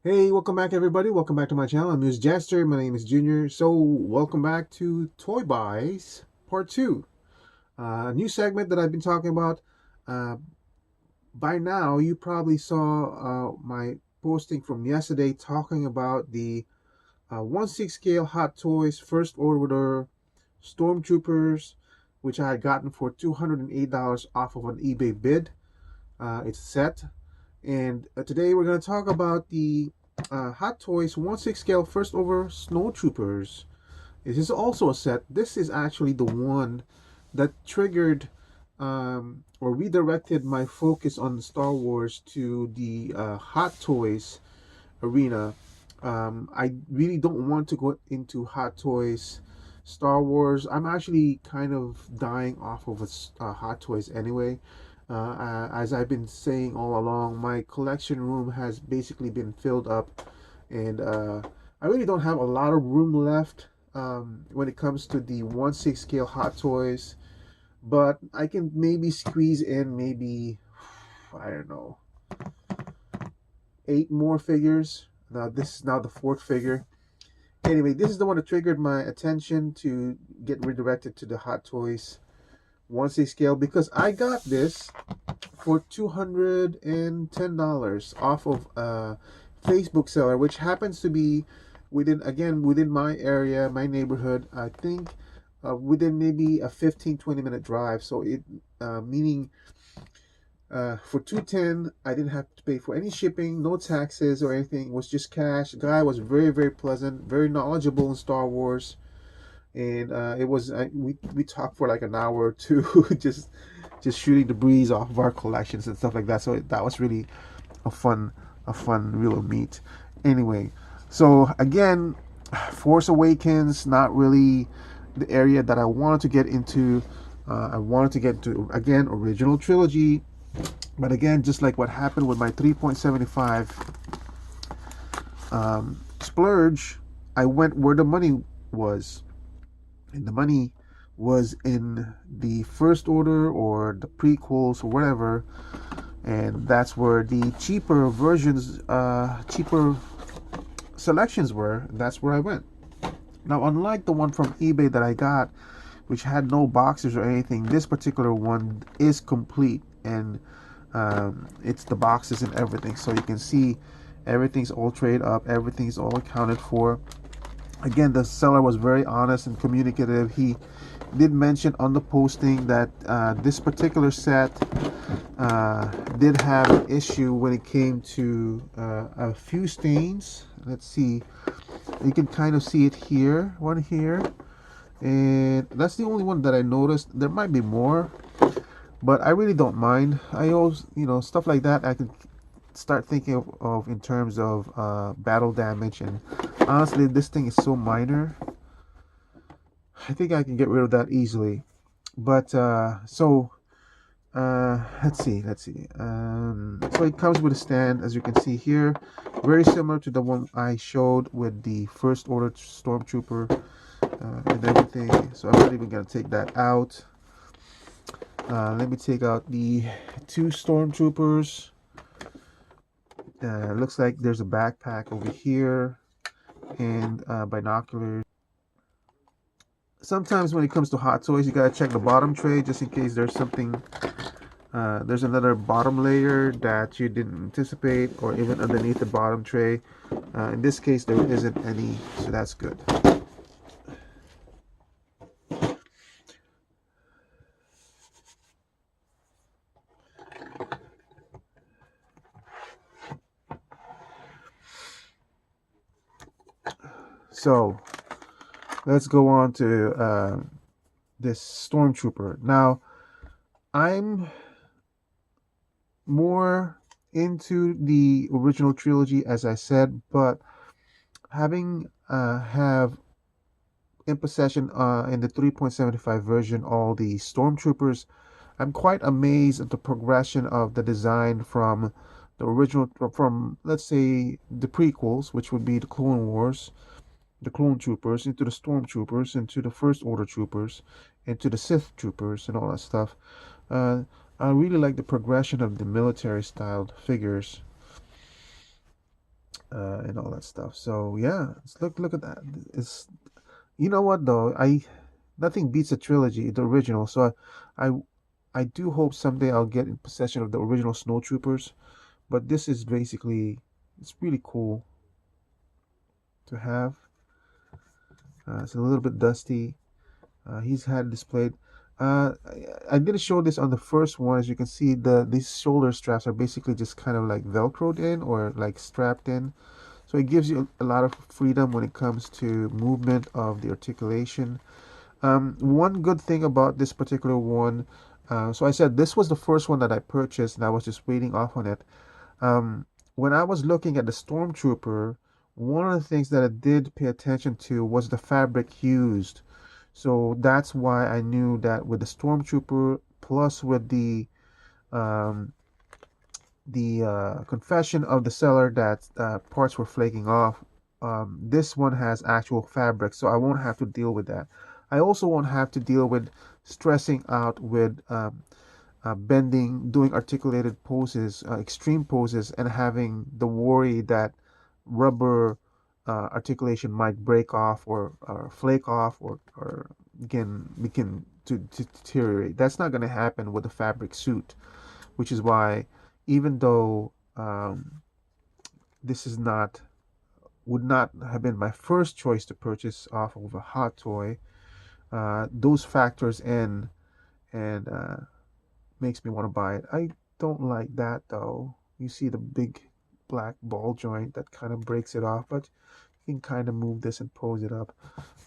Hey, welcome back, everybody. Welcome back to my channel. I'm News Jester. My name is Junior. So, welcome back to Toy Buys Part 2. A new segment that I've been talking about. Uh, by now, you probably saw my posting from yesterday talking about the 1/6 scale Hot Toys First Order Stormtroopers, which I had gotten for $208 off of an eBay bid. It's set. And today we're going to talk about the Hot Toys 1/6 scale First Over Snowtroopers. This is also a set. This is actually the one that triggered or redirected my focus on Star Wars to the Hot Toys arena. I really don't want to go into Hot Toys Star Wars. I'm actually kind of dying off of Hot Toys anyway. As I've been saying all along, my collection room has basically been filled up, and I really don't have a lot of room left when it comes to the 1/6 scale Hot Toys. But I can maybe squeeze in maybe, I don't know, 8 more figures. Now this is now the fourth figure. Anyway, this is the one that triggered my attention to get redirected to the Hot Toys 1/6 scale because I got this for $210 off of a Facebook seller, which happens to be within my area, my neighborhood. I think within maybe a 15-20 minute drive. So it meaning for 210, I didn't have to pay for any shipping, no taxes or anything. It was just cash. The guy was very pleasant, very knowledgeable in Star Wars, and it was we talked for like an hour or two, just shooting the breeze off of our collections and stuff like that. So that was really a fun real meet. Anyway, so again, Force Awakens, not really the area that I wanted to get into. I wanted to get into again original trilogy, but again, just like what happened with my 3.75 splurge, I went where the money was, and the money was in the First Order or the prequels or whatever, and that's where the cheaper versions, cheaper selections were. That's where I went. Now, unlike the one from eBay that I got, which had no boxes or anything, this particular one is complete, and it's the boxes and everything. So you can see everything's all trade up, everything's all accounted for. Again, the seller was very honest and communicative. He did mention on the posting that this particular set did have an issue when it came to a few stains. Let's see, you can kind of see it here, one here, and that's the only one that I noticed. There might be more, but I really don't mind. I always, stuff like that I can start thinking of in terms of battle damage, and honestly this thing is so minor, I think I can get rid of that easily. But let's see. So it comes with a stand, as you can see here, very similar to the one I showed with the First Order Stormtrooper and everything. So I'm not even gonna take that out. Let me take out the two Stormtroopers. Looks like there's a backpack over here and binoculars. Sometimes when it comes to Hot Toys, you gotta check the bottom tray just in case there's something. There's another bottom layer that you didn't anticipate, or even underneath the bottom tray. In this case, there isn't any, so that's good. So let's go on to this Stormtrooper. Now, I'm more into the original trilogy, as I said, but having have in possession in the 3.75 version all the Stormtroopers, I'm quite amazed at the progression of the design from the original, from let's say the prequels, which would be the Clone Wars, the Clone Troopers, into the Stormtroopers, into the First Order Troopers, into the Sith Troopers, and all that stuff. Uh, I really like the progression of the military styled figures. and all that stuff. So yeah, look at that. It's, you know what though, I nothing beats a trilogy, the original. So I I do hope someday I'll get in possession of the original Snowtroopers. But this is basically, it's really cool to have. It's a little bit dusty. He's had displayed. I didn't show this on the first one. As you can see, these shoulder straps are basically just kind of like velcroed in or like strapped in. So it gives you a lot of freedom when it comes to movement of the articulation. One good thing about this particular one, so I said this was the first one that I purchased, and I was just waiting off on it. Um, when I was looking at the Stormtrooper, one of the things that I did pay attention to was the fabric used. So that's why I knew that with the Stormtrooper plus with um, the confession of the seller that parts were flaking off, this one has actual fabric, so I won't have to deal with that. I also won't have to deal with stressing out with bending, doing articulated poses, extreme poses, and having the worry that rubber articulation might break off or flake off or begin to deteriorate. That's not going to happen with a fabric suit, which is why even though this is not would not have been my first choice to purchase off of a hot toy, those factors in and makes me want to buy it. I don't like that though. You see the big black ball joint that kind of breaks it off, but you can kind of move this and pose it up.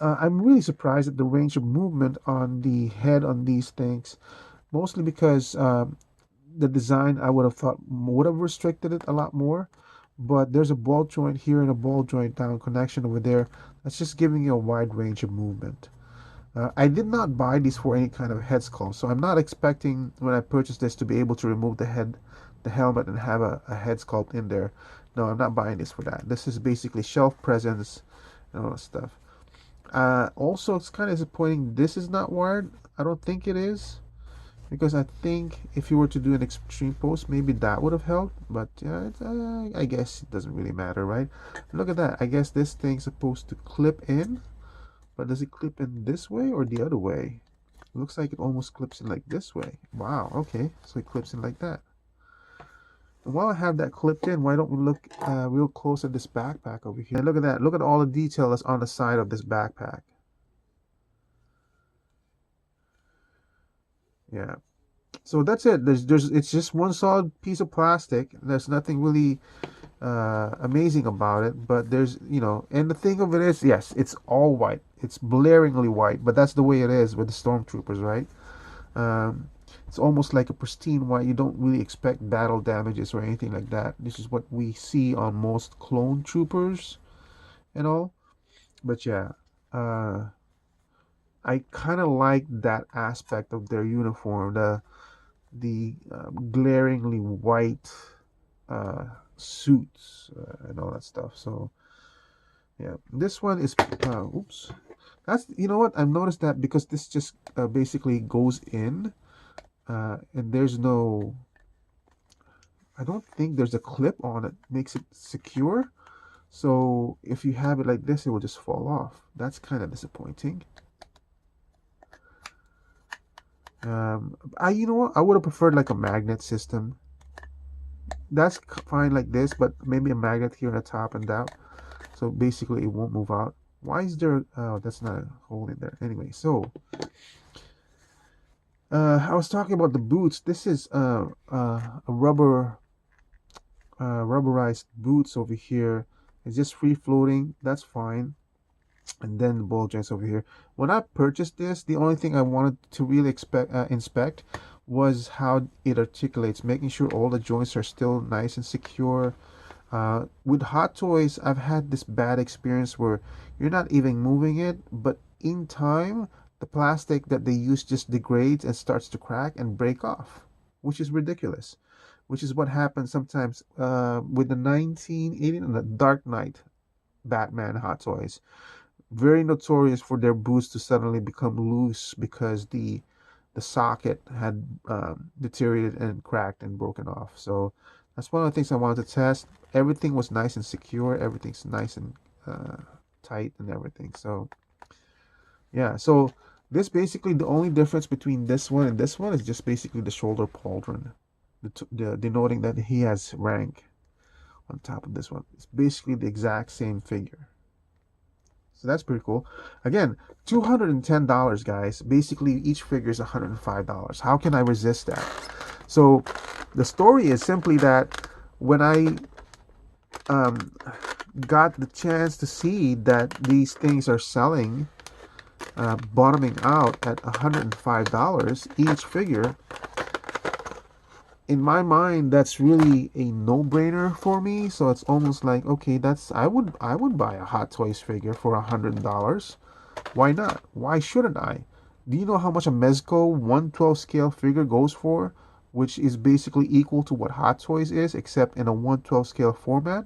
I'm really surprised at the range of movement on the head on these things, mostly because the design I would have thought would have restricted it a lot more. But there's a ball joint here and a ball joint down connection over there. That's just giving you a wide range of movement. I did not buy these for any kind of head sculpt, so I'm not expecting when I purchase this to be able to remove the helmet, and have a head sculpt in there. No, I'm not buying this for that. This is basically shelf presence and all that stuff. Also, it's kind of disappointing. This is not wired. I don't think it is, because I think if you were to do an extreme post, maybe that would have helped. But yeah, I guess it doesn't really matter, right? Look at that. I guess this thing's supposed to clip in. But does it clip in this way or the other way? It looks like it almost clips in like this way. Wow, okay. So it clips in like that. And while I have that clipped in, why don't we look real close at this backpack over here? And look at that. Look at all the detail that's on the side of this backpack. Yeah. So that's it. It's just one solid piece of plastic. There's nothing really amazing about it, but and the thing of it is, yes, it's all white. It's blaringly white, but that's the way it is with the stormtroopers, right? Um, it's almost like a pristine white. You don't really expect battle damages or anything like that. This is what we see on most clone troopers and all. But yeah, uh, I kind of like that aspect of their uniform, the glaringly white uh, suits and all that stuff. So yeah, this one is oops. That's, you know what, I've noticed that because this just basically goes in, and there's no, I don't think there's a clip on it makes it secure. So if you have it like this, it will just fall off. That's kind of disappointing. You know what, I would have preferred like a magnet system. That's fine like this, but maybe a magnet here on the top and down. So basically, it won't move out. Why is there? Oh, that's not a hole in there. Anyway, so I was talking about the boots. This is a rubberized boots over here. It's just free floating. That's fine. And then the ball joints over here. When I purchased this, the only thing I wanted to really inspect was how it articulates, making sure all the joints are still nice and secure. With hot toys, I've had this bad experience where you're not even moving it, but in time, the plastic that they use just degrades and starts to crack and break off, which is ridiculous. Which is what happens sometimes with the 1980 and the Dark Knight Batman hot toys. Very notorious for their boots to suddenly become loose because the socket had deteriorated and cracked and broken off. So that's one of the things I wanted to test. everything was nice and secure. Everything's nice and uh, tight and everything. So yeah, so this basically the only difference between this one and this one is just basically the shoulder pauldron, the denoting that he has rank on top of this one. It's basically the exact same figure. So that's pretty cool. Again, $210, guys. Basically, each figure is $105. How can I resist that? So the story is simply that when I um, got the chance to see that these things are selling, bottoming out at $105 each figure, in my mind, that's really a no-brainer for me. So it's almost like, okay, that's I would buy a Hot Toys figure for $100. Why not? Why shouldn't I? Do you know how much a Mezco 112 scale figure goes for? Which is basically equal to what Hot Toys is, except in a 112 scale format.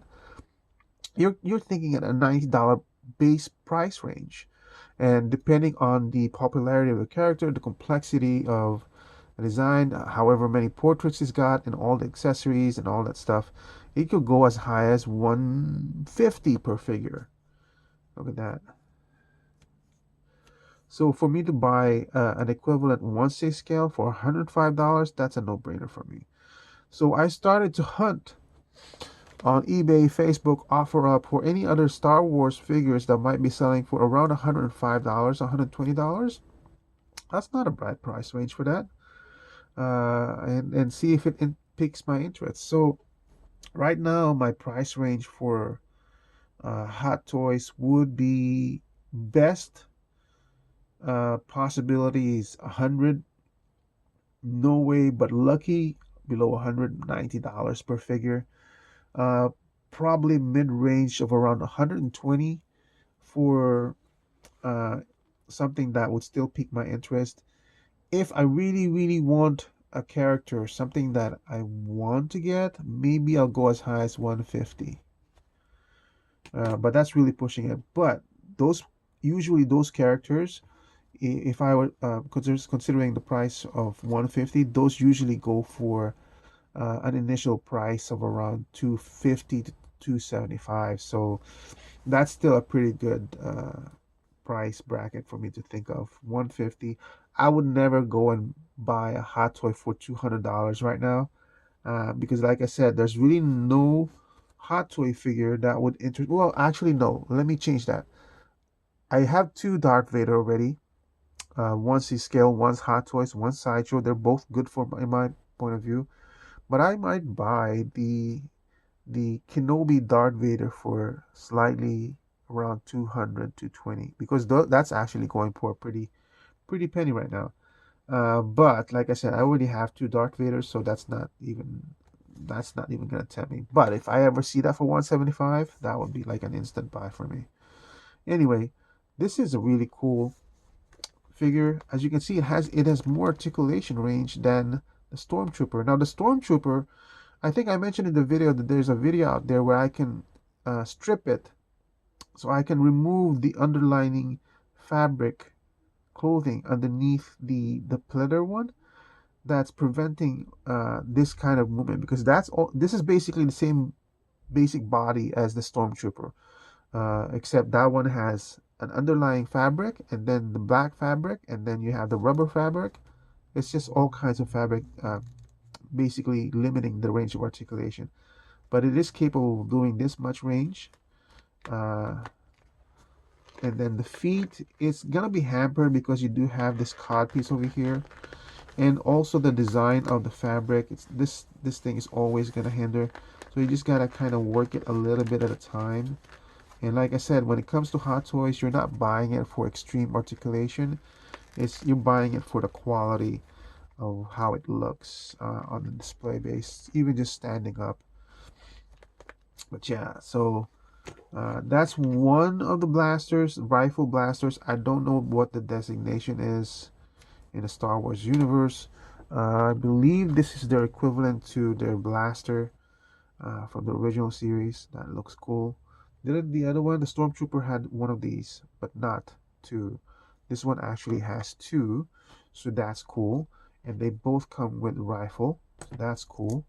You're thinking at a $90 base price range. And depending on the popularity of the character, the complexity of the design, however many portraits he's got, and all the accessories and all that stuff, it could go as high as 150 per figure. Look at that. So for me to buy an equivalent 1/6 scale for $105, that's a no-brainer for me. So I started to hunt on eBay, Facebook, OfferUp for any other Star Wars figures that might be selling for around $105, $120. That's not a bad price range for that. And see if it piques my interest. So right now, my price range for Hot Toys would be best possibilities 100, no way but lucky below $190 per figure. Uh, Probably mid range of around 120 for uh, something that would still pique my interest. If I really, really want a character, something that I want to get, maybe I'll go as high as 150. But that's really pushing it. But those usually those characters, if I were considering the price of 150, those usually go for an initial price of around 250 to 275. So that's still a pretty good price bracket for me to think of. 150. I would never go and buy a hot toy for $200 right now, because, like I said, there's really no hot toy figure that would interest. Well, actually, no. Let me change that. I have two Darth Vader already. One's C scale, one's hot toys, one's sideshow. They're both good for in my point of view. But I might buy the Kenobi Darth Vader for slightly around 200 to 20 because that's actually going for a pretty penny right now. But like I said, I already have two Darth Vaders, so that's not even gonna tempt me. But if I ever see that for 175, that would be like an instant buy for me. Anyway, this is a really cool figure. As you can see, it has more articulation range than the Stormtrooper. Now the Stormtrooper, I think I mentioned in the video that there's a video out there where I can strip it, so I can remove the underlining fabric clothing underneath the pleather one that's preventing this kind of movement, because that's all. This is basically the same basic body as the Stormtrooper, except that one has an underlying fabric and then the black fabric and then you have the rubber fabric. It's just all kinds of fabric, basically limiting the range of articulation, but it is capable of doing this much range. uh, and then the feet, it's gonna be hampered because you do have this cod piece over here, and also the design of the fabric. It's this thing is always gonna hinder, so you just gotta kind of work it a little bit at a time. And like I said, when it comes to hot toys, you're not buying it for extreme articulation. You're buying it for the quality of how it looks on the display base, even just standing up. But yeah, so that's one of the blasters, rifle blasters. I don't know what the designation is in the Star Wars universe. I believe this is their equivalent to their blaster from the original series. That looks cool. The other one, the Stormtrooper, had one of these, but not two. This one actually has two, so that's cool. And they both come with rifle, so that's cool.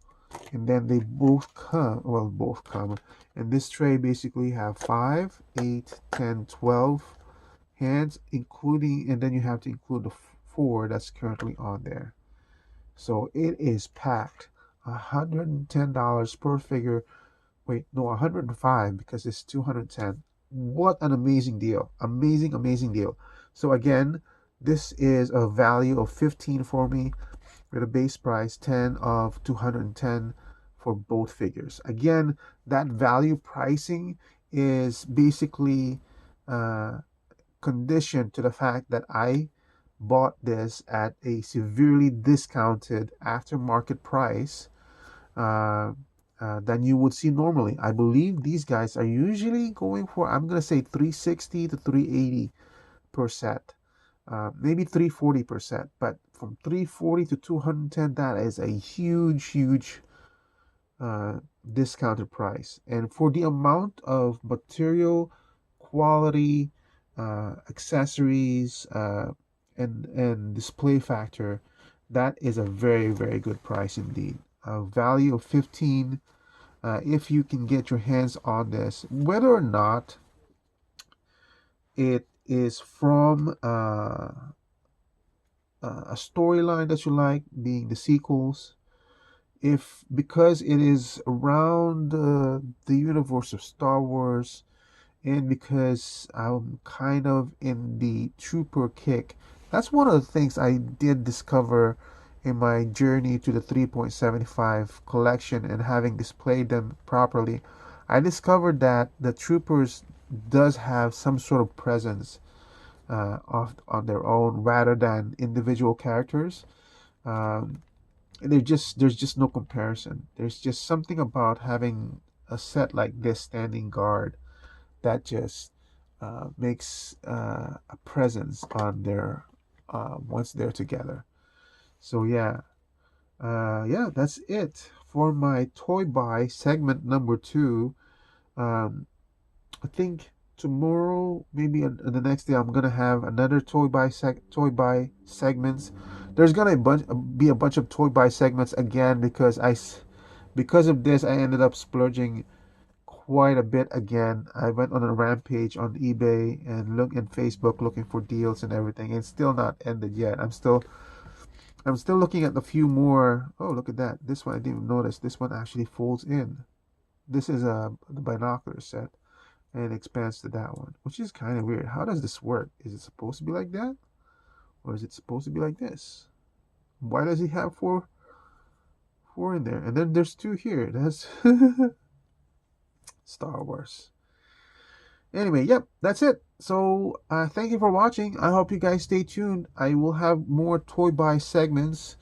And then they both come, well, both come. And this tray basically have 5, 8, 10, 12 hands, including, and then you have to include the 4 that's currently on there. So it is packed. $110 per figure. Wait, no, 105 because it's 210. What an amazing deal. Amazing, amazing deal. So again, this is a value of 15 for me with a base price 10 of 210 for both figures. Again, that value pricing is basically uh, conditioned to the fact that I bought this at a severely discounted aftermarket price uh, than you would see normally. I believe these guys are usually going for, I'm going to say 360 to 380%, maybe 340%, but from 340 to 210, that is a huge, huge uh, discounted price. And for the amount of material, quality, accessories, and display factor, that is a very, very good price indeed. A value of 15 if you can get your hands on this, whether or not it is from a storyline that you like, being the sequels, if because it is around the universe of Star Wars, and because I'm kind of in the trooper kick. That's one of the things I did discover in my journey to the 3.75 collection and having displayed them properly. I discovered that the troopers does have some sort of presence on their own rather than individual characters. Um, there's just no comparison. There's just something about having a set like this standing guard that just makes a presence on their once they're together. So yeah, that's it for my toy buy segment number 2. Um, I think tomorrow, maybe the next day, I'm gonna have another toy buy segments. There's gonna be a bunch of toy buy segments again because because of this I ended up splurging quite a bit again. I went on a rampage on eBay and look in Facebook looking for deals and everything. It's still not ended yet. I'm still looking at a few more. Oh, look at that. This one I didn't even notice. This one actually folds in. This is the binocular set and expands to that one, which is kind of weird. How does this work? Is it supposed to be like that? Or is it supposed to be like this? Why does he have four in there? And then there's 2 here. That's Star Wars. Anyway, yep, that's it. So thank you for watching. I hope you guys stay tuned. I will have more toy buy segments,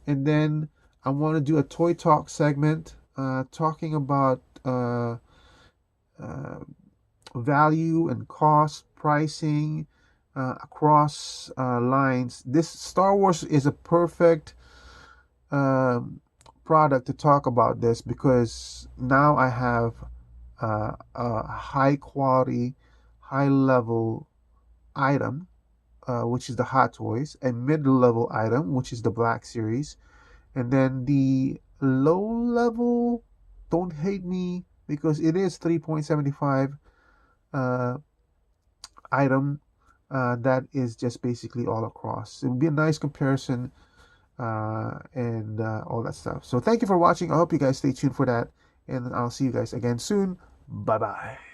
and then I want to do a toy talk segment talking about uh, value and cost pricing across lines. This Star Wars is a perfect um, product to talk about this because now I have a high quality, high level item, which is the Hot Toys, a mid level item, which is the Black Series, and then the low level, don't hate me because it is 3.75 uh, item that is just basically all across. It would be a nice comparison and all that stuff. So thank you for watching. I hope you guys stay tuned for that, and I'll see you guys again soon. Bye bye.